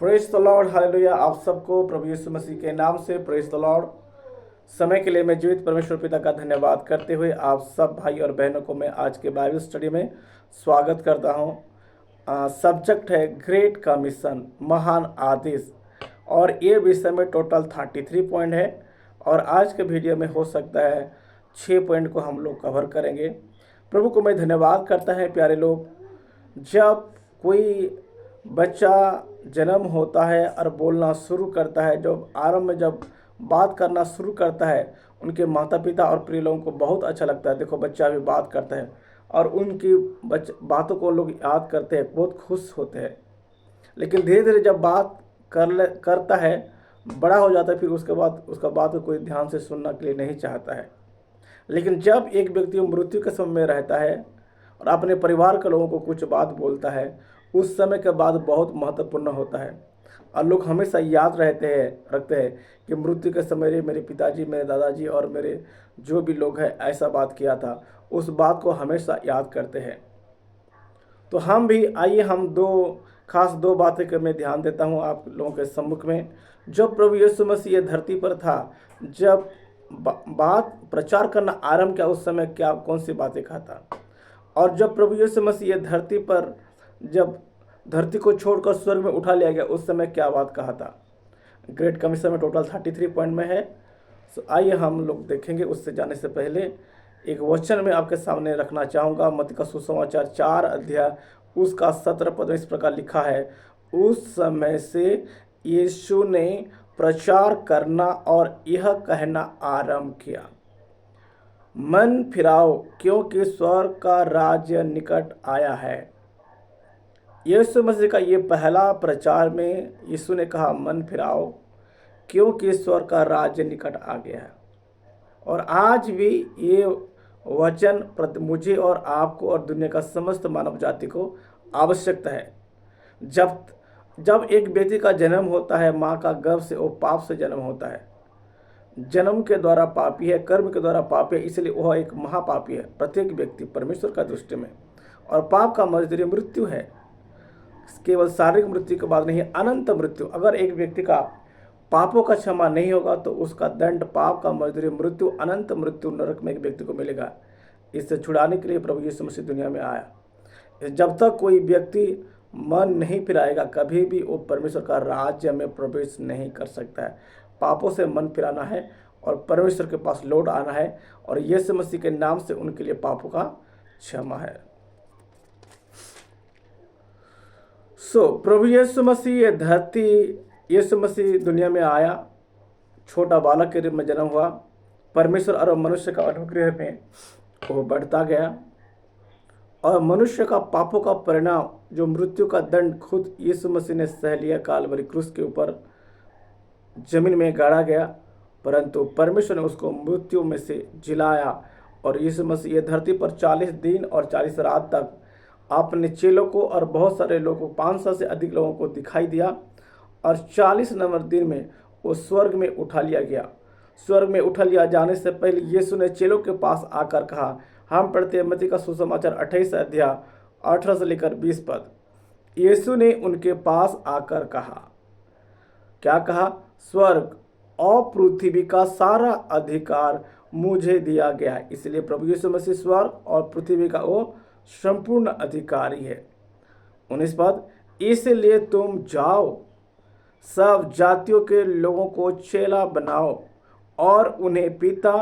Praise the Lord, hallelujah. आप सबको प्रभु यीशु मसीह के नाम से प्रेज द लॉर्ड। समय के लिए मैं जीवित परमेश्वर पिता का धन्यवाद करते हुए आप सब भाई और बहनों को मैं आज के बाइबल स्टडी में स्वागत करता हूं। सब्जेक्ट है ग्रेट कमीशन, महान आदेश, और ये विषय में टोटल 33 पॉइंट है और आज के वीडियो में हो सकता है 6 पॉइंट को हम लोग कवर करेंगे। प्रभु को मैं धन्यवाद करता है। प्यारे लोग, जब कोई बच्चा जन्म होता है और बोलना शुरू करता है, जब आरंभ में जब बात करना शुरू करता है, उनके माता पिता और प्रिय लोगों को बहुत अच्छा लगता है। देखो, बच्चा भी बात करता है और उनकी बातों को लोग याद करते हैं, बहुत खुश होते हैं। लेकिन धीरे धीरे जब बात करता है, बड़ा हो जाता है, फिर उसके बाद उसका बात को कोई ध्यान से सुनने के लिए नहीं चाहता है। लेकिन जब एक व्यक्ति मृत्यु के समय में रहता है और अपने परिवार के लोगों को कुछ बात बोलता है, उस समय के बाद बहुत महत्वपूर्ण होता है और लोग हमेशा याद रखते हैं कि मृत्यु के समय मेरे पिताजी, मेरे दादाजी और मेरे जो भी लोग हैं ऐसा बात किया था। उस बात को हमेशा याद करते हैं। तो हम भी आइए, हम दो बातें के मैं ध्यान देता हूं आप लोगों के सम्मुख में। जब प्रभु यीशु मसीह धरती पर था, जब बात प्रचार करना आरंभ किया, उस समय क्या कौन सी बातें कहा था। और जब प्रभु यीशु मसीह धरती पर जब धरती को छोड़कर स्वर्ग में उठा लिया गया, उस समय क्या बात कहा था। ग्रेट कमीशन में टोटल 33 पॉइंट में है। तो आइए हम लोग देखेंगे। उससे जाने से पहले एक वचन में आपके सामने रखना चाहूँगा। मत्ती का सुसमाचार 4 अध्याय उसका 17 पद में इस प्रकार लिखा है, उस समय से यीशु ने प्रचार करना और यह कहना आरंभ किया, मन फिराओ क्योंकि स्वर्ग का राज्य निकट आया है। यीशु मसीह का ये पहला प्रचार में यीशु ने कहा, मन फिराओ क्योंकि स्वर्ग का राज्य निकट आ गया है। और आज भी ये वचन मुझे और आपको और दुनिया का समस्त मानव जाति को आवश्यकता है। जब एक व्यक्ति का जन्म होता है, माँ का गर्भ से, वो पाप से जन्म होता है। जन्म के द्वारा पापी है, कर्म के द्वारा पापी है, इसलिए वह एक महापापी है, प्रत्येक व्यक्ति परमेश्वर का दृष्टि में। और पाप का मजदूरी मृत्यु है। केवल शारीरिक मृत्यु के बाद नहीं, अनंत मृत्यु। अगर एक व्यक्ति का पापों का क्षमा नहीं होगा तो उसका दंड, पाप का मजदूरी मृत्यु, अनंत मृत्यु नरक में एक व्यक्ति को मिलेगा। इससे छुड़ाने के लिए प्रभु यीशु मसीह दुनिया में आया। जब तक कोई व्यक्ति मन नहीं फिराएगा, कभी भी वो परमेश्वर का राज्य में प्रवेश नहीं कर सकता है। पापों से मन फिराना है और परमेश्वर के पास लौट आना है, और यीशु मसीह के नाम से उनके लिए पापों का क्षमा है। प्रभु यीशु मसीह यीशु मसीह दुनिया में आया, छोटा बालक के रूप में जन्म हुआ। परमेश्वर और मनुष्य का अनुग्रह में वो बढ़ता गया, और मनुष्य का पापों का परिणाम जो मृत्यु का दंड खुद यीशु मसीह ने सह लिया, कालवरी क्रूस के ऊपर जमीन में गाड़ा गया, परंतु परमेश्वर ने उसको मृत्यु में से जिलाया। और यीशु मसीह धरती पर 40 दिन और 40 रात तक अपने चेलों को और बहुत सारे लोगों को, 500 से अधिक लोगों को दिखाई दिया, और 40 नंबर दिन में वो स्वर्ग में उठा लिया गया। स्वर्ग में उठा लिया जाने से पहले यीशु ने चेलों के पास आकर कहा, हम पढ़ते हैं मत्ती का सुसमाचार 28 अध्याय 18 से लेकर 20 पद। यीशु ने उनके पास आकर कहा, क्या कहा? स्वर्ग और पृथ्वी का सारा अधिकार मुझे दिया गया है। इसलिए प्रभु यीशु मसीह स्वर्ग और पृथ्वी का वो संपूर्ण अधिकारी है। 19 पद, इसलिए तुम जाओ, सब जातियों के लोगों को चेला बनाओ और उन्हें पिता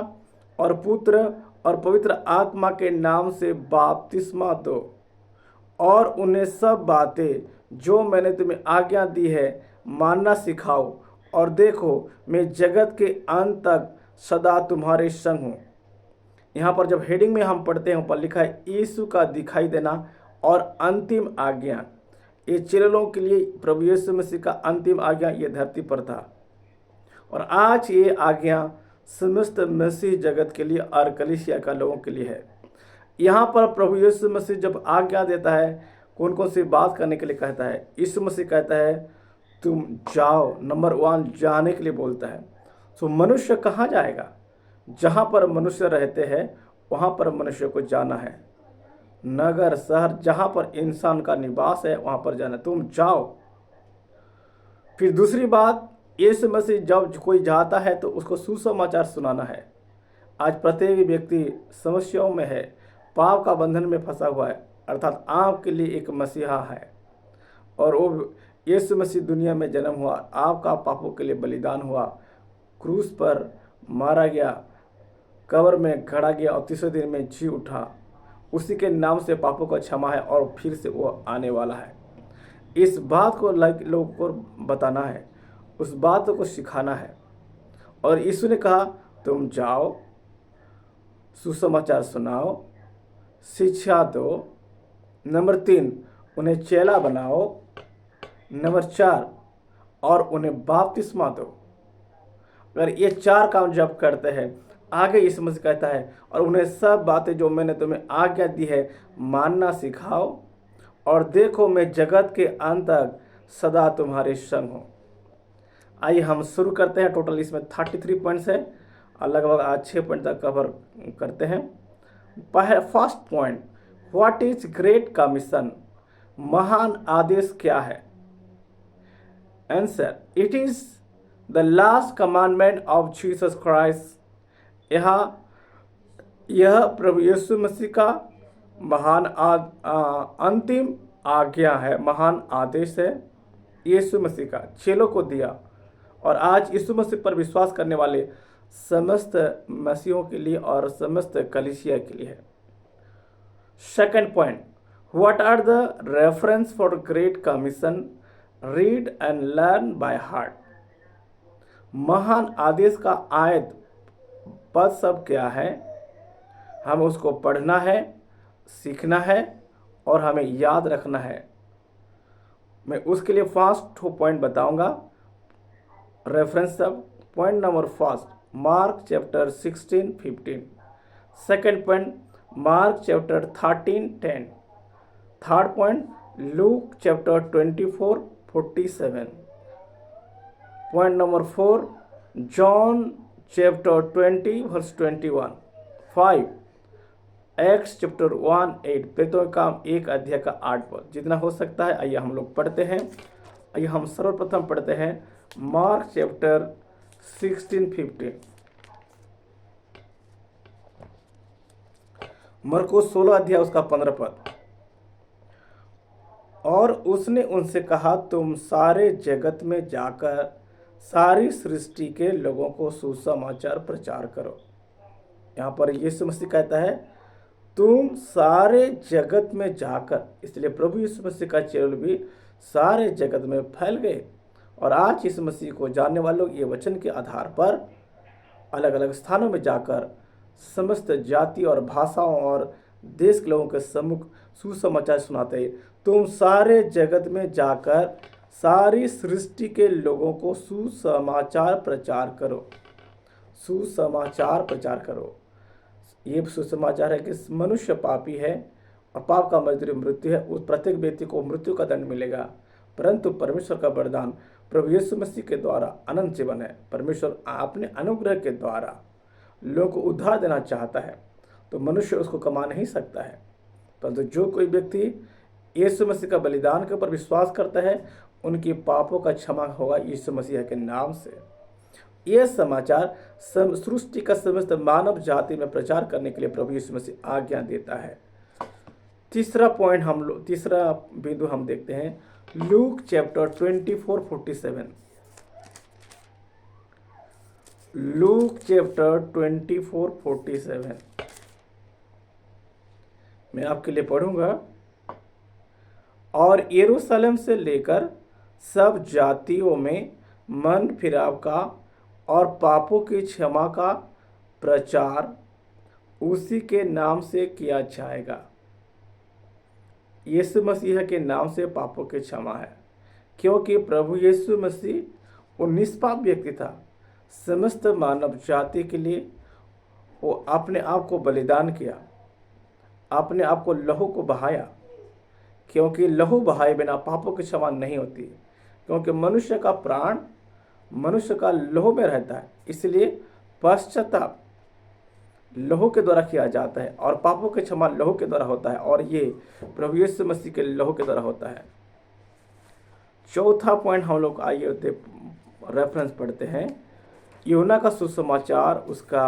और पुत्र और पवित्र आत्मा के नाम से बपतिस्मा दो, और उन्हें सब बातें जो मैंने तुम्हें आज्ञा दी है मानना सिखाओ, और देखो मैं जगत के अंत तक सदा तुम्हारे संग हूँ। यहाँ पर जब हेडिंग में हम पढ़ते हैं, ऊपर लिखा है यीशु का दिखाई देना और अंतिम आज्ञा। ये चेलों के लिए प्रभु यीशु मसीह का अंतिम आज्ञा ये धरती पर था, और आज ये आज्ञा समस्त मसीह जगत के लिए और कलीसिया का लोगों के लिए है। यहाँ पर प्रभु यीशु मसीह जब आज्ञा देता है, कौन कौन सी बात करने के लिए कहता है। यीशु मसीह कहता है तुम जाओ, नंबर 1 जाने के लिए बोलता है। तो मनुष्य कहाँ जाएगा? जहाँ पर मनुष्य रहते हैं वहाँ पर मनुष्य को जाना है। नगर शहर जहाँ पर इंसान का निवास है वहाँ पर जाना। तुम जाओ, फिर दूसरी बात, यीशु मसीह जब कोई जाता है तो उसको सुसमाचार सुनाना है। आज प्रत्येक व्यक्ति समस्याओं में है, पाप का बंधन में फंसा हुआ है, अर्थात आपके लिए एक मसीहा है और वो यीशु मसीह दुनिया में जन्म हुआ, आपका पापों के लिए बलिदान हुआ, क्रूस पर मारा गया, कब्र में गड़ा गया और तीसरे दिन में जी उठा। उसी के नाम से पापों का क्षमा है और फिर से वो आने वाला है। इस बात को लोगों को बताना है, उस बात को सिखाना है। और यीशु ने कहा तुम जाओ, सुसमाचार सुनाओ, शिक्षा दो। नंबर 3, उन्हें चेला बनाओ। नंबर 4, और उन्हें बपतिस्मा दो। अगर ये 4 काम जब करते हैं, आगे यीशु मसीह कहता है और उन्हें सब बातें जो मैंने तुम्हें आज्ञा दी है मानना सिखाओ, और देखो मैं जगत के अंत तक सदा तुम्हारे संग हूँ। आइए हम शुरू करते हैं। टोटल इसमें 33 पॉइंट्स है और लगभग आज 6 पॉइंट तक कवर करते हैं। First point, what is great commission? महान आदेश क्या है? Answer, it is the last commandment of Jesus Christ. यह प्रभु यीशु मसीह का महान अंतिम आज्ञा है, महान आदेश है। यीशु मसीह का चेलों को दिया और आज यीशु मसीह पर विश्वास करने वाले समस्त मसीहों के लिए और समस्त कलीसिया के लिए है। Second point, what are the reference for great commission? Read and learn by heart. महान आदेश का आयत पद सब क्या है? हमें उसको पढ़ना है, सीखना है और हमें याद रखना है। मैं उसके लिए फर्स्ट पॉइंट बताऊंगा, रेफरेंस सब। Point number first, mark chapter 16:15। Second point, mark chapter 13:10। Third point, Luke chapter 24:47। Point number 4, John chapter 20:21। 5, x chapter 1:8। प्रेरितों का काम 1 अध्याय का 8 पद। जितना हो सकता है आइए हम लोग पढ़ते हैं। आइए हम सर्वप्रथम पढ़ते हैं मार्क चैप्टर 16:15। मरकुस 16 अध्याय उसका 15 पद। और उसने उनसे कहा तुम सारे जगत में जाकर सारी सृष्टि के लोगों को सुसमाचार प्रचार करो। यहाँ पर यीशु मसीह कहता है तुम सारे जगत में जाकर, इसलिए प्रभु यीशु मसीह का चेले भी सारे जगत में फैल गए। और आज यीशु मसीह को जानने वाले लोग ये वचन के आधार पर अलग अलग स्थानों में जाकर समस्त जाति और भाषाओं और देश के लोगों के सम्मुख सुसमाचार सुनाते। तुम सारे जगत में जाकर सारी सृष्टि के लोगों को सुसमाचार प्रचार करो। सुसमाचार प्रचार करो। ये सुसमाचार है कि मनुष्य पापी है और पाप का मजदूरी मृत्यु है। उस प्रत्येक व्यक्ति को मृत्यु का दंड मिलेगा, परंतु परमेश्वर का वरदान प्रभु यीशु मसीह के द्वारा अनंत जीवन है। परमेश्वर अपने अनुग्रह के द्वारा लोगों को उद्धार देना चाहता है, तो मनुष्य उसको कमा नहीं सकता है, परंतु जो कोई व्यक्ति यीशु मसीह का बलिदान के ऊपर विश्वास करता है उनकी पापों का क्षमा होगा यीशु मसीह के नाम से। यह समाचार सृष्टि का समस्त मानव जाति में प्रचार करने के लिए प्रभु यीशु मसीह आज्ञा देता है। तीसरा बिंदु हम देखते हैं लूक चैप्टर 24:47। लूक चैप्टर 24:47 मैं आपके लिए पढ़ूंगा। और यरूशलेम से लेकर सब जातियों में मन फिराव का और पापों की क्षमा का प्रचार उसी के नाम से किया जाएगा। यीशु मसीह के नाम से पापों की क्षमा है, क्योंकि प्रभु यीशु मसीह वो निष्पाप व्यक्ति था। समस्त मानव जाति के लिए वो अपने आप को बलिदान किया, अपने आप को लहू को बहाया, क्योंकि लहू बहाए बिना पापों की क्षमा नहीं होती। क्योंकि मनुष्य का प्राण मनुष्य का लहू में रहता है, इसलिए पश्चाताप लहू के द्वारा किया जाता है और पापों की क्षमा लहू के द्वारा होता है, और ये प्रभु यीशु मसीह के लहू के द्वारा होता है। चौथा पॉइंट हम लोग आइए रेफरेंस पढ़ते हैं। यूहन्ना का सुसमाचार उसका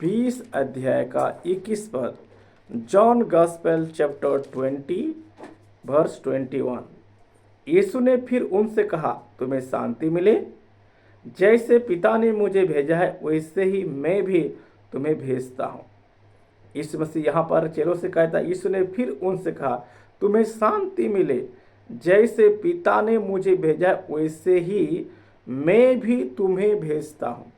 20 अध्याय का 21 पद। John gospel chapter 20 verse 21। यीशु ने फिर उनसे कहा, तुम्हें शांति मिले। जैसे पिता ने मुझे भेजा है वैसे ही मैं भी तुम्हें भेजता हूँ। यीशु मसीह यहाँ पर चेलों से कहता है, यीशु ने फिर उनसे कहा, तुम्हें शांति मिले। जैसे पिता ने मुझे भेजा है वैसे ही मैं भी तुम्हें भेजता हूँ।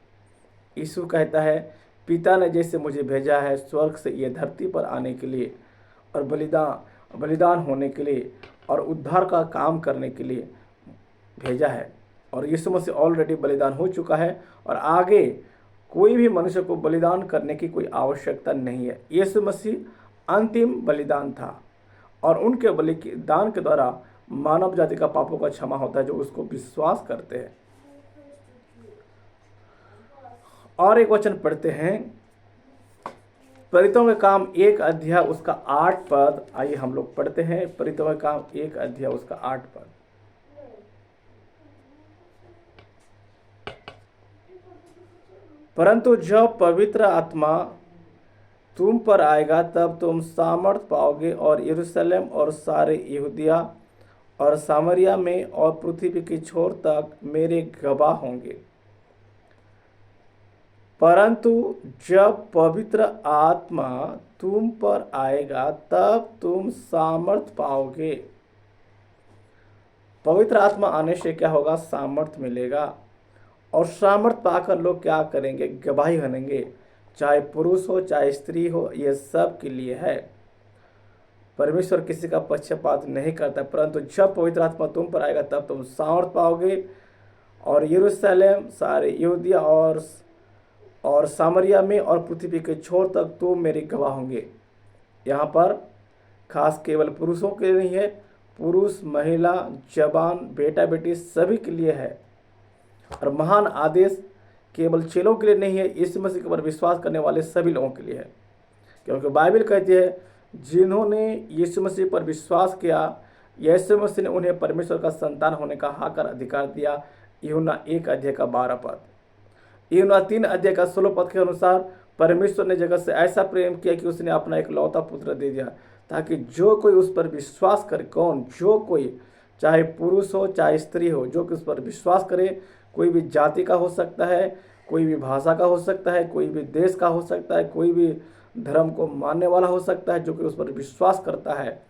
यीशु कहता है, पिता ने जैसे मुझे भेजा है स्वर्ग से ये धरती पर आने के लिए और बलिदान होने के लिए और उद्धार का काम करने के लिए भेजा है। और यीशु मसीह ऑलरेडी बलिदान हो चुका है और आगे कोई भी मनुष्य को बलिदान करने की कोई आवश्यकता नहीं है। यीशु मसीह अंतिम बलिदान था और उनके बलिदान के द्वारा मानव जाति का पापों का क्षमा होता है जो उसको विश्वास करते हैं। और एक वचन पढ़ते हैं, प्रेरितों के काम 1 अध्याय उसका 8 पद। आइए हम लोग पढ़ते हैं प्रेरितों के काम 1 अध्याय उसका 8 पद। परंतु जब पवित्र आत्मा तुम पर आएगा तब तुम सामर्थ पाओगे और यरूशलेम और सारे यहूदिया और सामरिया में और पृथ्वी की छोर तक मेरे गवाह होंगे। परंतु जब पवित्र आत्मा तुम पर आएगा तब तुम सामर्थ पाओगे। पवित्र आत्मा आने से क्या होगा? सामर्थ मिलेगा और सामर्थ पाकर लोग क्या करेंगे? गवाही बनेंगे। चाहे पुरुष हो चाहे स्त्री हो, ये सब के लिए है। परमेश्वर किसी का पक्षपात नहीं करता। परंतु जब पवित्र आत्मा तुम पर आएगा तब तुम सामर्थ पाओगे और यरूशलेम सारे यहूदिया और सामरिया में और पृथ्वी के छोर तक तुम मेरे गवाह होंगे। यहाँ पर खास केवल पुरुषों के लिए नहीं है, पुरुष महिला जवान बेटा बेटी सभी के लिए है। और महान आदेश केवल चेलों के लिए नहीं है, यीशु मसीह के ऊपर विश्वास करने वाले सभी लोगों के लिए है। क्योंकि बाइबल कहती है जिन्होंने यीशु मसीह पर विश्वास किया, यीशु मसीह ने उन्हें परमेश्वर का संतान होने का हक और अधिकार दिया। यूहन्ना 1 अध्याय का 12 पद। यूहन्ना 3 अध्याय का 16 पद के अनुसार परमेश्वर ने जगत से ऐसा प्रेम किया कि उसने अपना एक लौता पुत्र दे दिया ताकि जो कोई उस पर विश्वास करे, कौन? जो कोई, चाहे पुरुष हो चाहे स्त्री हो, जो कि उस पर विश्वास करे, कोई भी जाति का हो सकता है, कोई भी भाषा का हो सकता है, कोई भी देश का हो सकता है, कोई भी धर्म को मानने वाला हो सकता है, जो कि उस पर विश्वास करता है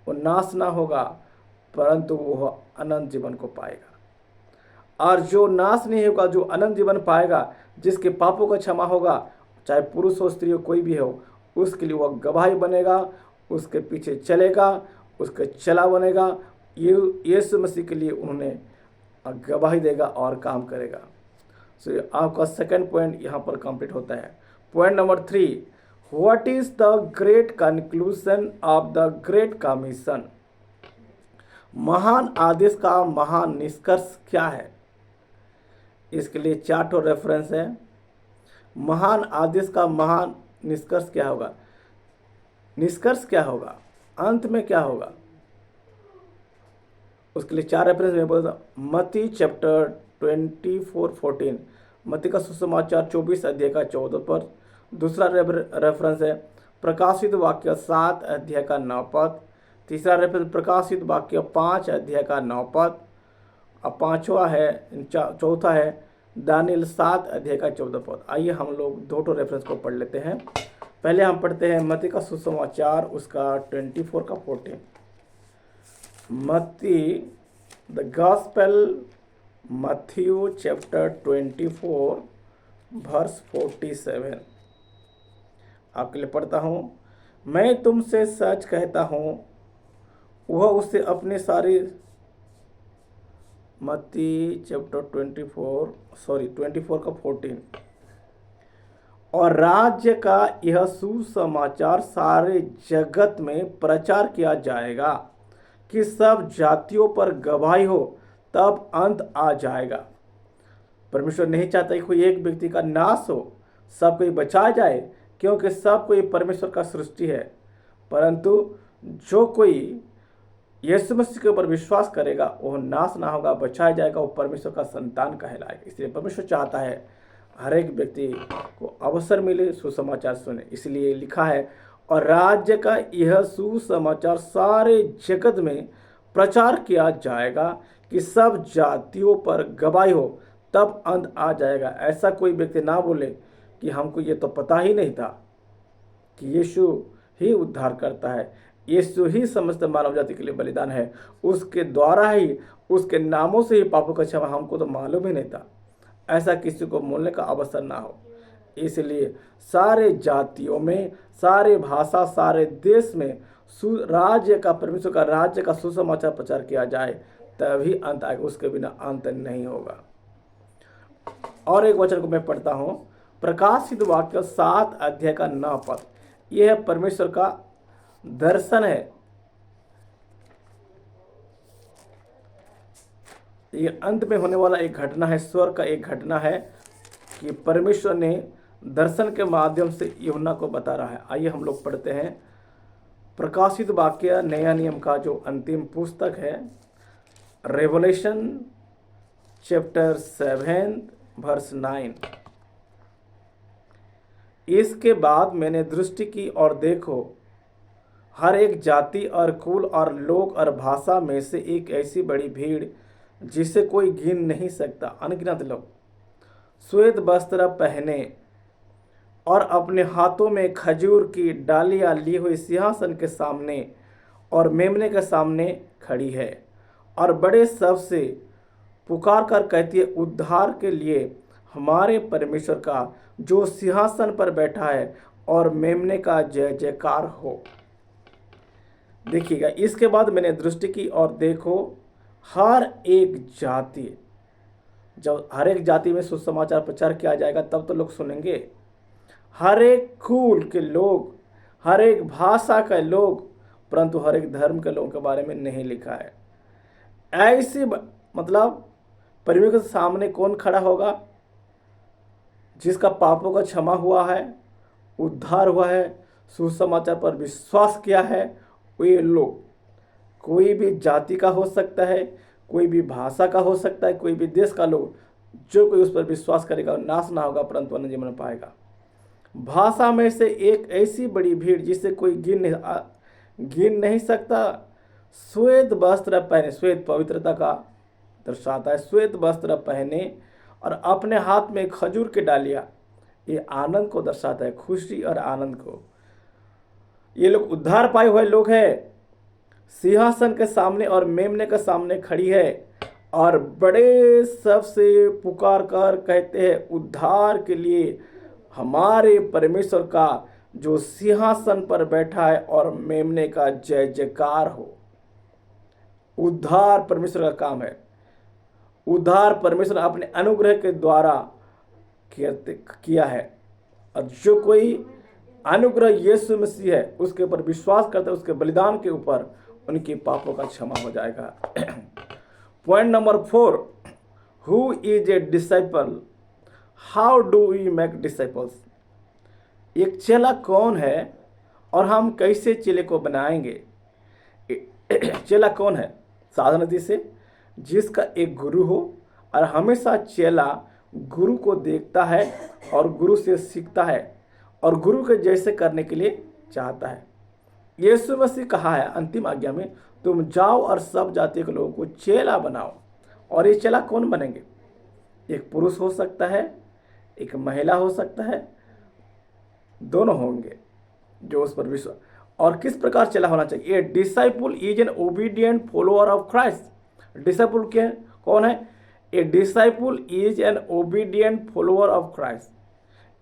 वो नाश ना होगा परंतु वह अनंत जीवन को पाएगा। और जो नाश नहीं होगा, जो अनंत जीवन पाएगा, जिसके पापों का क्षमा होगा, चाहे पुरुष हो स्त्री हो कोई भी हो, उसके लिए वह गवाही बनेगा, उसके पीछे चलेगा, उसके चला बनेगा। यीशु मसीह के लिए उन्होंने गवाही देगा और काम करेगा। सो आपका सेकंड पॉइंट यहाँ पर कंप्लीट होता है। Point number 3, what is the great conclusion of the great commission? महान आदेश का महान निष्कर्ष क्या है? इसके लिए 4 रेफरेंस है। महान आदेश का महान निष्कर्ष क्या होगा? निष्कर्ष क्या होगा? अंत में क्या होगा? उसके लिए 4 रेफरेंस में बोलता। मत्ती चैप्टर 24:14, मत्ती का सुसमाचार 24 अध्याय का 14 पर। दूसरा रेफरेंस है प्रकाशित वाक्य 7 अध्याय का 9 पद। तीसरा रेफरेंस प्रकाशित वाक्य 5 अध्याय का 9 पद। अब चौथा है दानियल 7 अध्याय का 14 पद। आइए हम लोग 2 रेफरेंस को पढ़ लेते हैं। पहले हम पढ़ते हैं मत्ती का सुसमाचार उसका 24 का 14। मत्ती द गॉस्पेल मथ्यू चैप्टर 24 वर्स 47। आपके लिए पढ़ता हूँ। मैं तुमसे सच कहता हूँ वह उसे अपने सारी, मत्ती चैप्टर 24 का 14। और राज्य का यह सुसमाचार सारे जगत में प्रचार किया जाएगा कि सब जातियों पर गवाही हो, तब अंत आ जाएगा। परमेश्वर नहीं चाहता कि कोई एक व्यक्ति का नाश हो, सब कोई बचाया जाए, क्योंकि सब कोई परमेश्वर का सृष्टि है। परंतु जो कोई यीशु मसीह के ऊपर विश्वास करेगा वह नाश ना होगा, बचाया जाएगा, वो परमेश्वर का संतान कहलाएगा। इसलिए परमेश्वर चाहता है हर एक व्यक्ति को अवसर मिले सुसमाचार सुने। इसलिए लिखा है, और राज्य का यह सुसमाचार सारे जगत में प्रचार किया जाएगा कि सब जातियों पर गवाही हो, तब अंत आ जाएगा। ऐसा कोई व्यक्ति ना बोले कि हमको ये तो पता ही नहीं था कि यीशु ही उद्धार करता है, यीशु ही समस्त मानव जाति के लिए बलिदान है, उसके द्वारा ही, उसके नामों से ही पापों का क्षमा, हमको तो मालूम ही नहीं था। ऐसा किसी को बोलने का अवसर ना हो। इसलिए सारे जातियों में, सारे भाषा, सारे देश में राज्य का, परमेश्वर का राज्य का सुसमाचार प्रचार किया जाए, तभी अंत आएगा, उसके बिना अंत नहीं होगा। और एक वचन को मैं पढ़ता हूँ, प्रकाशित वाक्य 7 अध्याय का 9 पद। यह परमेश्वर का दर्शन है। ये अंत में होने वाला एक घटना है, स्वर्ग का एक घटना है कि परमेश्वर ने दर्शन के माध्यम से यूहन्ना को बता रहा है। आइए हम लोग पढ़ते हैं प्रकाशित वाक्य नया नियम का जो अंतिम पुस्तक है, रेवलेशन चैप्टर 7 वर्स 9। इसके बाद मैंने दृष्टि की और देखो, हर एक जाति और कुल और लोक और भाषा में से एक ऐसी बड़ी भीड़ जिसे कोई गिन नहीं सकता, अनगिनत लोग, श्वेत वस्त्र पहने और अपने हाथों में खजूर की डालियां ली हुई सिंहासन के सामने और मेमने के सामने खड़ी है, और बड़े शब्द से पुकार कर कहती है, उद्धार के लिए हमारे परमेश्वर का जो सिंहासन पर बैठा है और मेमने का जय जयकार हो। देखिएगा, इसके बाद मैंने दृष्टि की और देखो, हर एक जाति, जब हर एक जाति में सुसमाचार प्रचार किया जाएगा तब तो लोग सुनेंगे। हर एक कुल के लोग, हर एक भाषा के लोग, परंतु हर एक धर्म के लोगों के बारे में नहीं लिखा है। ऐसे मतलब परमेश्वर के सामने कौन खड़ा होगा? जिसका पापों का क्षमा हुआ है, उद्धार हुआ है, सुसमाचार पर विश्वास किया है, वे लोग। कोई भी जाति का हो सकता है, कोई भी भाषा का हो सकता है, कोई भी देश का लोग, जो कोई उस पर विश्वास करेगा नाश ना होगा परंतु अनंत जीवन पाएगा। भाषा में से एक ऐसी बड़ी भीड़ जिसे कोई गिन नहीं सकता, श्वेत वस्त्र पहने, श्वेत पवित्रता का दर्शाता है, श्वेत वस्त्र पहने और अपने हाथ में खजूर की डालियां, ये आनंद को दर्शाता है, खुशी और आनंद को। ये लोग उद्धार पाए हुए लोग हैं, सिंहासन के सामने और मेमने के सामने खड़ी है और बड़े शब्द से पुकार कर कहते हैं, उद्धार के लिए हमारे परमेश्वर का जो सिंहासन पर बैठा है और मेमने का जय जयकार हो। उद्धार परमेश्वर का काम है। उद्धार परमेश्वर अपने अनुग्रह के द्वारा किया है, और जो कोई अनुग्रह यीशु मसीह है उसके ऊपर विश्वास करता है, उसके बलिदान के ऊपर, उनके पापों का क्षमा हो जाएगा। Point number 4, who is a disciple, how do we make disciples. एक चेला कौन है और हम कैसे चेले को बनाएंगे? चेला कौन है? साधारण रीति से जिसका एक गुरु हो और हमेशा चेला गुरु को देखता है और गुरु से सीखता है और गुरु के जैसे करने के लिए चाहता है। यीशु मसीह कहा है अंतिम आज्ञा में, तुम जाओ और सब जाति के लोगों को चेला बनाओ। और ये चेला कौन बनेंगे? एक पुरुष हो सकता है, एक महिला हो सकता है, दोनों होंगे जो उस पर विश्वास। और किस प्रकार चेला होना चाहिए? A disciple is an obedient follower of Christ. Disciple क्या कौन है? A disciple is an obedient follower of Christ.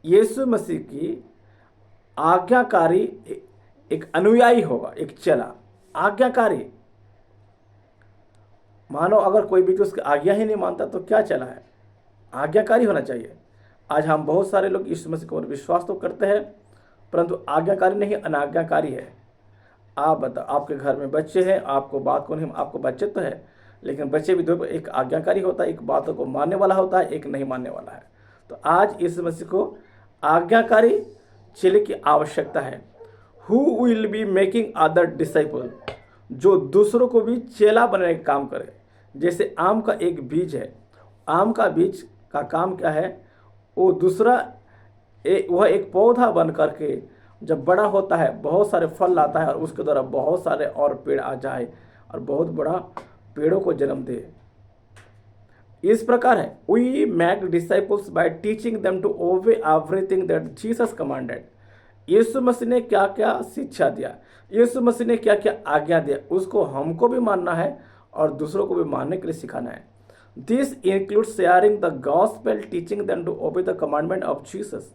यीशु मसीह की आज्ञाकारी एक अनुयायी होगा, एक चेला आज्ञाकारी। मानो अगर कोई भी उसकी आज्ञा ही नहीं मानता तो क्या चला है? आज्ञाकारी होना चाहिए। आज हम बहुत सारे लोग यीशु मसीह को विश्वास तो करते हैं परंतु आज्ञाकारी नहीं, अनाज्ञाकारी है। आप बताओ, आपके घर में बच्चे हैं, आपको बात को नहीं, आपको बच्चे तो है लेकिन बच्चे भी दो, एक आज्ञाकारी होता है, एक बातों को मानने वाला होता है, एक नहीं मानने वाला है। तो आज यीशु मसीह को आज्ञाकारी चेले की आवश्यकता है। Who will be making other disciple, जो दूसरों को भी चेला बनाने का काम करे। जैसे आम का एक बीज है, आम का बीज का काम क्या है, वो दूसरा वह एक पौधा बन करके जब बड़ा होता है बहुत सारे फल लाता है और उसके द्वारा बहुत सारे और पेड़ आ जाए और बहुत बड़ा पेड़ों को जन्म दे। इस प्रकार है, we make disciples by teaching them to obey everything that Jesus commanded. यीशु मसीह ने क्या क्या शिक्षा दिया, यीशु मसीह ने क्या क्या आज्ञा दिया, उसको हमको भी मानना है और दूसरों को भी मानने के लिए सिखाना है। This includes sharing the gospel, teaching them to obey the commandment of Jesus.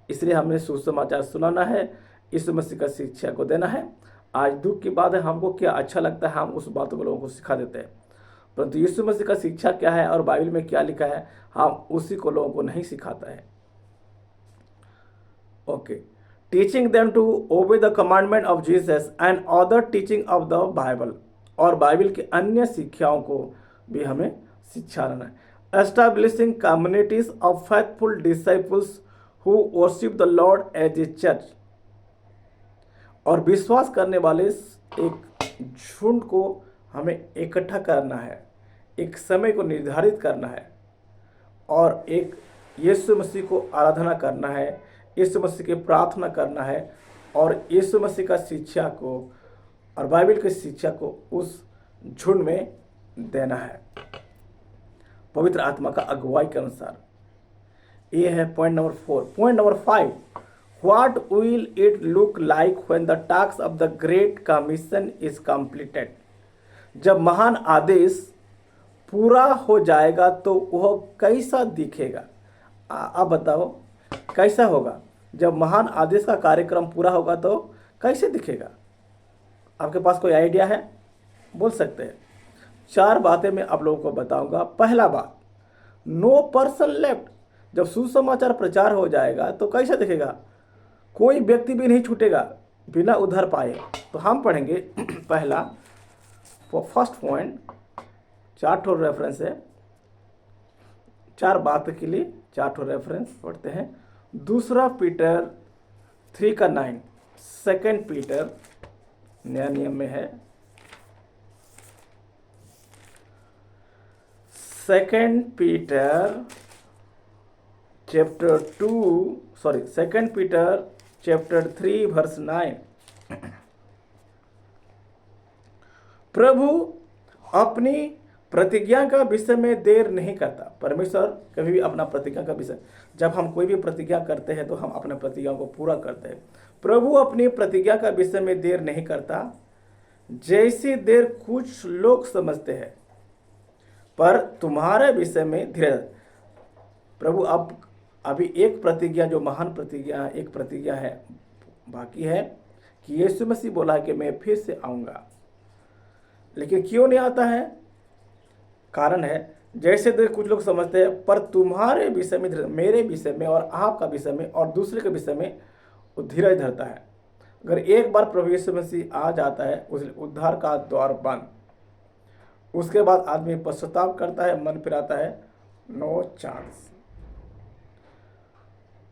इसलिए हमने सुसमाचार सुनाना है, यीशु मसीह का शिक्षा को देना है। आज दुख की बात है, हमको क्या अच्छा लगता है हम उस बातों को लोगों को सिखा देते हैं, परंतु यीशु मसीह का शिक्षा क्या है और बाइबल में क्या लिखा है हम उसी को लोगों को नहीं सिखाता है। Okay, teaching them to obey the commandment of Jesus and other teaching of the Bible, और बाइबल की अन्य शिक्षाओं को भी हमें शिक्षा देना है। Establishing communities of faithful disciples who worship the Lord as a church, और विश्वास करने वाले एक झुंड को हमें इकट्ठा करना है, एक समय को निर्धारित करना है और एक यीशु मसीह को आराधना करना है, यीशु मसीह की प्रार्थना करना है और यीशु मसीह का शिक्षा को और बाइबल की शिक्षा को उस झुंड में देना है पवित्र आत्मा का अगुवाई के अनुसार। ये है point number 4। Point number 5, what will it look like when the task of the great commission is completed. जब महान आदेश पूरा हो जाएगा तो वह कैसा दिखेगा। आप बताओ कैसा होगा जब महान आदेश का कार्यक्रम पूरा होगा तो कैसे दिखेगा। आपके पास कोई आइडिया है, बोल सकते हैं। 4 बातें मैं आप लोगों को बताऊंगा। पहला बात, नो पर्सन लेफ्ट। जब सुसमाचार प्रचार हो जाएगा तो कैसा दिखेगा, कोई व्यक्ति भी नहीं छूटेगा बिना उधार पाए। तो हम पढ़ेंगे पहला फर्स्ट पॉइंट, 4 ठो रेफरेंस है, 4 बात के लिए 4 ठो रेफरेंस पढ़ते हैं। दूसरा पीटर 3:9, सेकेंड पीटर नया नियम में है, सेकेंड पीटर चैप्टर 3:9। प्रभु अपनी प्रतिज्ञा का विषय में देर नहीं करता। परमेश्वर कभी भी अपना प्रतिज्ञा का विषय, जब हम कोई भी प्रतिज्ञा करते हैं तो हम अपने प्रतिज्ञा को पूरा करते हैं। प्रभु अपनी प्रतिज्ञा का विषय में देर नहीं करता, जैसी देर कुछ लोग समझते हैं, पर तुम्हारे विषय में धीरज। प्रभु अब अभी एक प्रतिज्ञा, जो महान प्रतिज्ञा, एक प्रतिज्ञा है बाकी है कि यीशु मसीह बोला कि मैं फिर से आऊँगा, लेकिन क्यों नहीं आता है। कारण है जैसे देर कुछ लोग समझते हैं, पर तुम्हारे विषय में, मेरे विषय में और आपका विषय में और दूसरे के विषय में वो धीरज धरता है। अगर एक बार प्रभु यीशु मसीह आ जाता है, उस उद्धार का द्वार बंद, उसके बाद आदमी पश्चाताप करता है, मन फिराता है, नो चांस।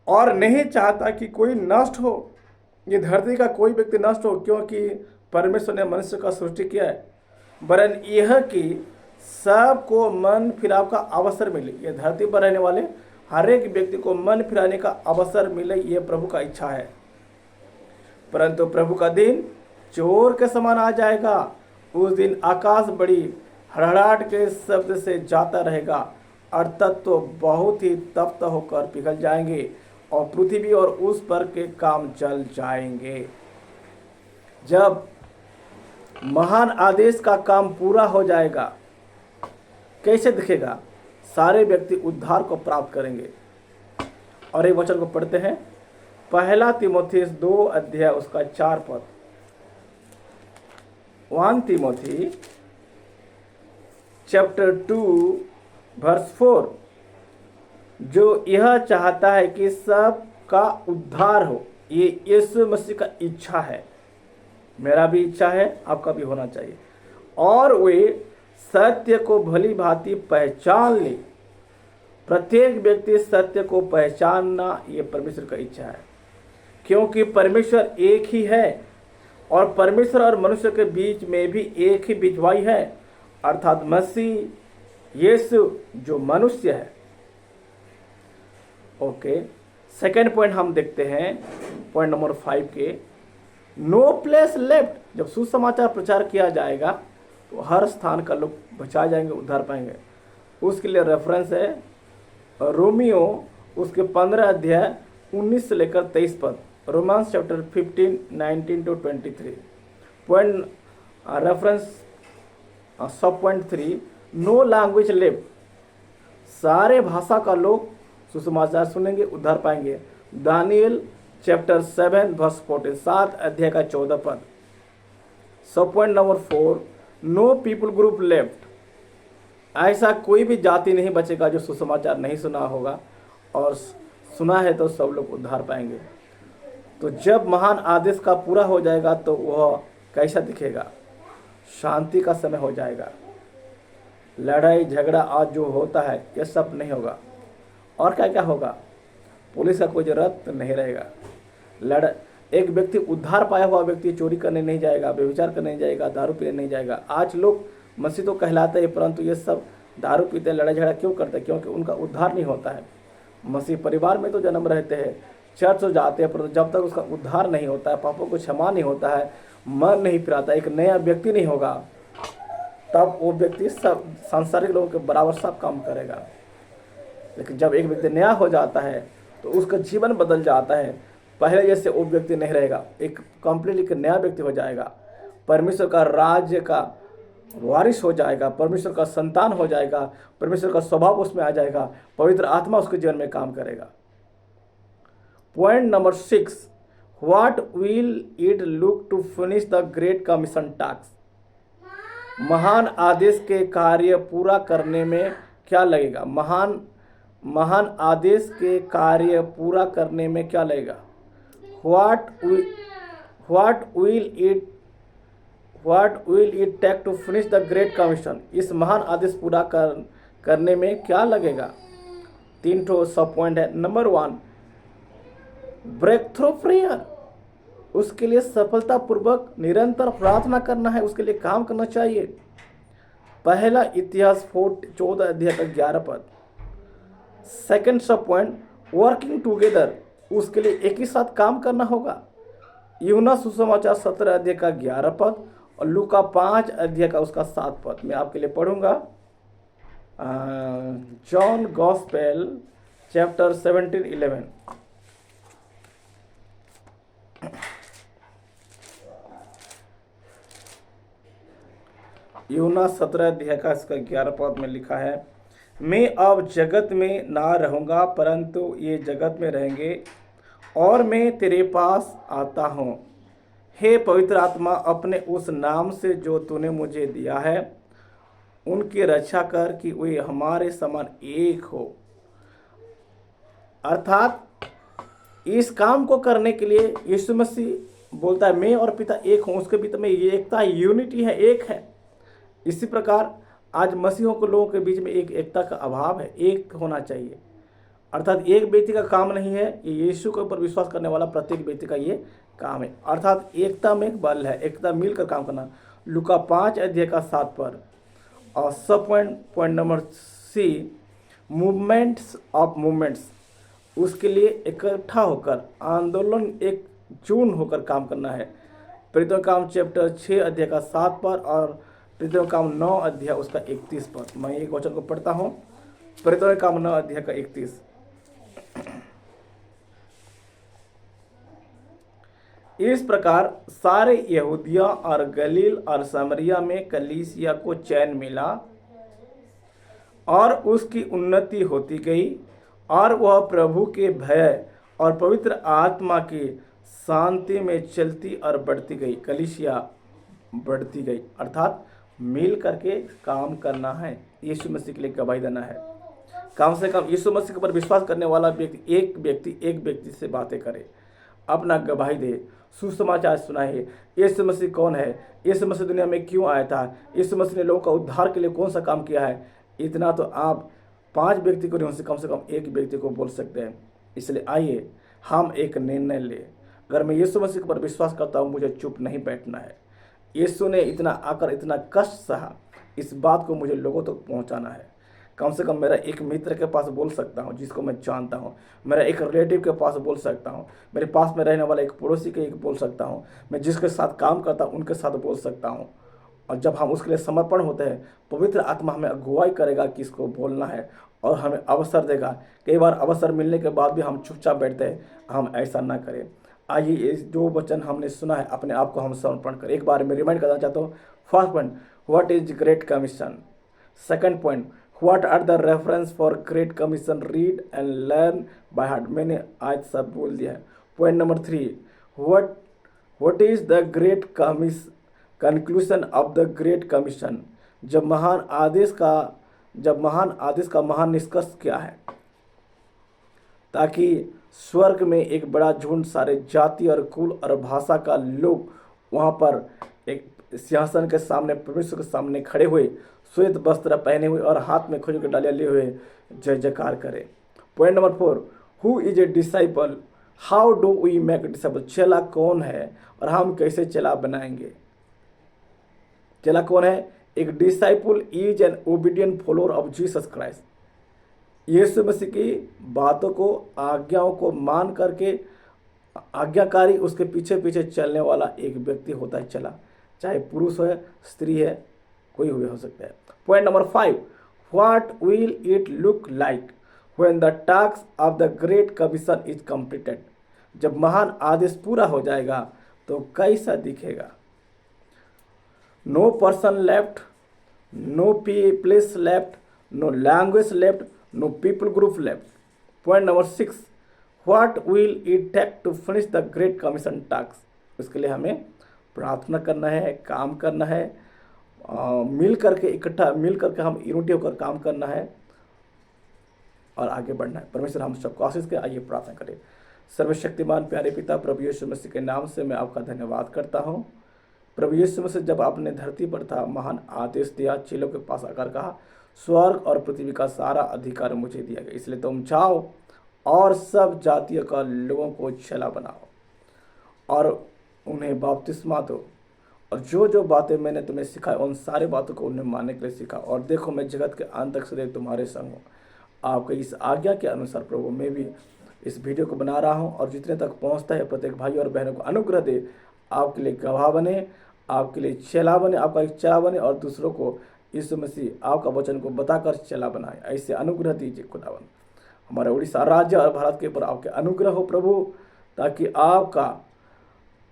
और नहीं चाहता कि कोई नष्ट हो, ये धरती का कोई व्यक्ति नष्ट हो, क्योंकि परमेश्वर ने मनुष्य का सृष्टि किया है, वरन यह कि सबको मन फिराव का अवसर मिले। ये धरती पर रहने वाले हर एक व्यक्ति को मन फिराने का अवसर मिले, ये प्रभु का इच्छा है। परंतु प्रभु का दिन चोर के समान आ जाएगा। उस दिन आकाश बड़ी हड़हड़ाहट के शब्द से जाता रहेगा और तत्व बहुत ही तप्त होकर पिघल जाएंगे और पृथ्वी और उस पर के काम जल जाएंगे। जब महान आदेश का काम पूरा हो जाएगा, कैसे दिखेगा, सारे व्यक्ति उद्धार को प्राप्त करेंगे। और एक वचन को पढ़ते हैं, 1 तीमुथियुस 2 अध्याय उसका 4 पद। 1 तीमुथी चैप्टर 2 वर्स 4, जो यह चाहता है कि सबका उद्धार हो। ये यीशु मसीह का इच्छा है, मेरा भी इच्छा है, आपका भी होना चाहिए। और वे सत्य को भली भांति पहचान ले। प्रत्येक व्यक्ति सत्य को पहचानना, ये परमेश्वर का इच्छा है, क्योंकि परमेश्वर एक ही है और परमेश्वर और मनुष्य के बीच में भी एक ही बिचवाई है, अर्थात मसीह यीशु जो मनुष्य है। ओके, सेकेंड पॉइंट हम देखते हैं, पॉइंट नंबर 5 के, नो प्लेस लेफ्ट। जब सुसमाचार प्रचार किया जाएगा तो हर स्थान का लोग बचा जाएंगे, उद्धार पाएंगे। उसके लिए रेफरेंस है रोमियो उसके 15 अध्याय 19 से लेकर 23 पद, romance chapter 15 19 to 23। Point reference सब पॉइंट 3, नो लैंग्वेज लेफ्ट। सारे भाषा का लोग सुसमाचार सुनेंगे, उद्धार पाएंगे। दानियल चैप्टर 7 वर्स 14, 7 अध्याय का 14 पद। सब point number 4, no people group left. ऐसा कोई भी जाति नहीं बचेगा जो सुसमाचार नहीं सुना होगा, और सुना है तो सब लोग उद्धार पाएंगे। तो जब महान आदेश का पूरा हो जाएगा तो वह कैसा दिखेगा? शांति का समय हो जाएगा। लड़ाई झगड़ा आज जो होता है ये सब नहीं होगा। और क्या क्या होगा? पुलिस का कोई जरूरत नहीं रहेगा। एक व्यक्ति उद्धार पाया हुआ व्यक्ति चोरी करने नहीं जाएगा, व्यभिचार करने नहीं जाएगा, दारू पीने नहीं जाएगा। आज लोग मसीह तो कहलाते हैं, परंतु ये सब दारू पीते, लड़ाई झगड़ा क्यों करते हैं? क्योंकि उनका उद्धार नहीं होता है। मसीह परिवार में तो जन्म रहते हैं, चर्च हो जाते हैं, परंतु जब तक उसका उद्धार नहीं होता है, पापों को क्षमा नहीं होता है, मन नहीं फिराता, एक नया व्यक्ति नहीं होगा, तब वो व्यक्ति सब सांसारिक लोगों के बराबर सब काम करेगा। लेकिन जब एक व्यक्ति नया हो जाता है तो उसका जीवन बदल जाता है। पहले जैसे वो व्यक्ति नहीं रहेगा, एक कंप्लीटली एक नया व्यक्ति हो जाएगा। परमेश्वर का राज्य का वारिस हो जाएगा, परमेश्वर का संतान हो जाएगा, परमेश्वर का स्वभाव उसमें आ जाएगा, पवित्र आत्मा उसके जीवन में काम करेगा। Point number 6, what will it look to finish the great commission task. महान आदेश के कार्य पूरा करने में क्या लगेगा? महान आदेश के कार्य पूरा करने में क्या लगेगा? What will it take to finish the great commission. इस महान आदेश पूरा करने में क्या लगेगा? 3 सब पॉइंट है। Number 1, breakthrough prayer. उसके लिए सफलतापूर्वक निरंतर प्रार्थना करना है, उसके लिए काम करना चाहिए। पहला इतिहास 14 अध्याय का 11 पद। सेकंड सब पॉइंट, वर्किंग टुगेदर। उसके लिए एक ही साथ काम करना होगा। यूहन्ना सुसमाचार 17 अध्याय का 11 पद और लूका 5 अध्याय का उसका 7 पद मैं आपके लिए पढ़ूंगा। John gospel chapter 17:11। यूहन्ना 17 अध्याय का इसका 11 पद में लिखा है, मैं अब जगत में ना रहूँगा परंतु ये जगत में रहेंगे, और मैं तेरे पास आता हूँ। हे पवित्र आत्मा, अपने उस नाम से जो तूने मुझे दिया है उनकी रक्षा कर कि वे हमारे समान एक हो। अर्थात इस काम को करने के लिए यीशु मसीह बोलता है मैं और पिता एक हूँ, उसके बीच में ये एकता, यूनिटी है, एक है। इसी प्रकार आज मसीहों को लोगों के बीच में एक एकता का अभाव है, एक होना चाहिए। अर्थात एक व्यक्ति का काम नहीं है, ये यीशु के ऊपर विश्वास करने वाला प्रत्येक व्यक्ति का ये काम है। अर्थात एकता में एक बल है, एकता मिलकर काम करना। लूका 5 अध्याय का 7 पद। और सब point number C, movements of movements. उसके लिए इकट्ठा होकर, आंदोलन एकजुट होकर काम करना है। प्रेरितों का काम चैप्टर 6 अध्याय का 7 पद और प्रेरितों का काम 9 अध्याय उसका 31 पद। मैं एक वचन को पढ़ता हूँ, प्रेरितों का काम 9 अध्याय का 31। इस प्रकार सारे यहूदिया और गलील और सामरिया में कलीसिया को चैन मिला और उसकी उन्नति होती गई, और वह प्रभु के भय और पवित्र आत्मा की शांति में चलती और बढ़ती गई। कलीसिया बढ़ती गई, अर्थात मिल करके काम करना है, यीशु मसीह के लिए गवाही देना है। कम से कम यीशु मसीह के ऊपर विश्वास करने वाला एक व्यक्ति से बातें करे, अपना गवाही दे, सुसमाचार सुनाइए। यीशु मसीह कौन है, यीशु मसीह दुनिया में क्यों आया था, यीशु मसीह ने लोगों का उद्धार के लिए कौन सा काम किया है। इतना तो आप 5 व्यक्ति को नहीं से कम एक व्यक्ति को बोल सकते हैं। इसलिए आइए हम एक निर्णय ले, अगर मैं यीशु मसीह पर विश्वास करता हूँ, मुझे चुप नहीं बैठना है। यीशु ने इतना आकर इतना कष्ट सहा, इस बात को मुझे लोगों तक पहुँचाना है। कम से कम मेरा एक मित्र के पास बोल सकता हूँ जिसको मैं जानता हूँ, मेरा एक रिलेटिव के पास बोल सकता हूँ, मेरे पास में रहने वाला एक पड़ोसी के एक बोल सकता हूँ, मैं जिसके साथ काम करता हूँ उनके साथ बोल सकता हूँ। और जब हम उसके लिए समर्पण होते हैं, पवित्र आत्मा हमें अगुवाई करेगा कि इसको बोलना है और हमें अवसर देगा। कई बार अवसर मिलने के बाद भी हम चुपचाप बैठते हैं, हम ऐसा ना करें। आइए ये जो वचन हमने सुना है अपने आप को हम समर्पण करें। एक बार मैं रिमाइंड करना चाहता हूँ। First point, what is great commission. Second point, what are the reference for great commission, read and learn by heart. मैंने आज सब बोल दिया है। Point number 3, what is the great commission, conclusion of the great commission. जब महान आदेश का महान निष्कर्ष क्या है, ताकि स्वर्ग में एक बड़ा झुंड सारे जाति और कुल और भाषा का लोग वहाँ पर एक सिंहासन के सामने, परमेश्वर के सामने खड़े हुए, श्वेत वस्त्र पहने हुए और हाथ में खजूर की डालियाँ लिए हुए जय जयकार करें। Point number 4, who is a disciple, how do we make disciple. चेला कौन है और हम कैसे चेला बनाएंगे। चेला कौन है? एक disciple is an obedient follower of Jesus Christ. यीशु मसीह की बातों को, आज्ञाओं को मान करके आज्ञाकारी उसके पीछे पीछे चलने वाला एक व्यक्ति होता है चेला, चाहे पुरुष है, स्त्री है, कोई भी हो सकता है। Point number 5, what will it look like when the task of the great commission is completed. जब महान आदेश पूरा हो जाएगा तो कैसा दिखेगा। No person left, no place left, no language left, no people group left. Point number 6, what will it take to finish the great commission task. इसके लिए हमें प्रार्थना करना है, काम करना है, मिल करके इकट्ठा मिल करके हम यूनिटी होकर काम करना है और आगे बढ़ना है। परमेश्वर हम सबको आशीष के। आइए प्रार्थना करें। सर्वशक्तिमान प्यारे पिता, प्रभु यीशु मसीह के नाम से मैं आपका धन्यवाद करता हूँ। प्रभु यीशु मसीह जब आपने धरती पर था, महान आदेश दिया, चेलों के पास आकर कहा, स्वर्ग और पृथ्वी का सारा अधिकार मुझे दिया गया, इसलिए तुम जाओ और सब जातियों का लोगों को चेला बनाओ और उन्हें बपतिस्मा दो, और जो जो बातें मैंने तुम्हें सिखाई उन सारे बातों को उन्हें मानने के लिए सीखा। और देखो मैं जगत के अंत तक सदैव तुम्हारे संग हूँ। आपके इस आज्ञा के अनुसार प्रभु मैं भी इस वीडियो को बना रहा हूँ और जितने तक पहुँचता है प्रत्येक भाई और बहनों को अनुग्रह दे, आपके लिए गवाह बने, आपके लिए चेला बने, आपका एक चेला बने और दूसरों को यीशु मसीह आपका वचन को बताकर चेला बनाए। ऐसे अनुग्रह दीजिए खुदावन। हमारे उड़ीसा राज्य और भारत के ऊपर आपके अनुग्रह हो प्रभु, ताकि आपका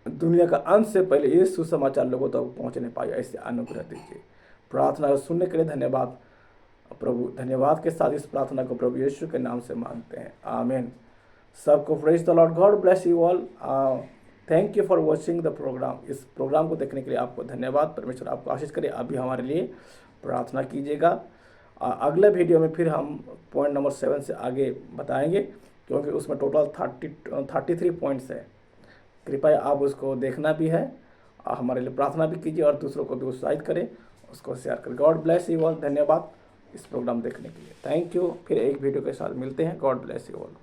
दुनिया का अंत से पहले ये सुसमाचार लोगों तक पहुंचने पाए। ऐसे अनुग्रह दीजिए। प्रार्थना सुनने के लिए धन्यवाद प्रभु। धन्यवाद के साथ इस प्रार्थना को प्रभु यीशु के नाम से मांगते हैं, आमीन। सबको praise the Lord, God bless you all. Thank you for watching the program. इस प्रोग्राम को देखने के लिए आपको धन्यवाद। परमेश्वर आपको आशीष करे। अभी हमारे लिए प्रार्थना कीजिएगा। अगले वीडियो में फिर हम पॉइंट नंबर 7 से आगे बताएंगे, क्योंकि उसमें टोटल 33 पॉइंट्स है। कृपया आप उसको देखना भी है, हमारे लिए प्रार्थना भी कीजिए और दूसरों को भी उत्साहित करें, उसको शेयर करें। God bless you all. धन्यवाद इस प्रोग्राम देखने के लिए। Thank you. फिर एक वीडियो के साथ मिलते हैं। God bless you all.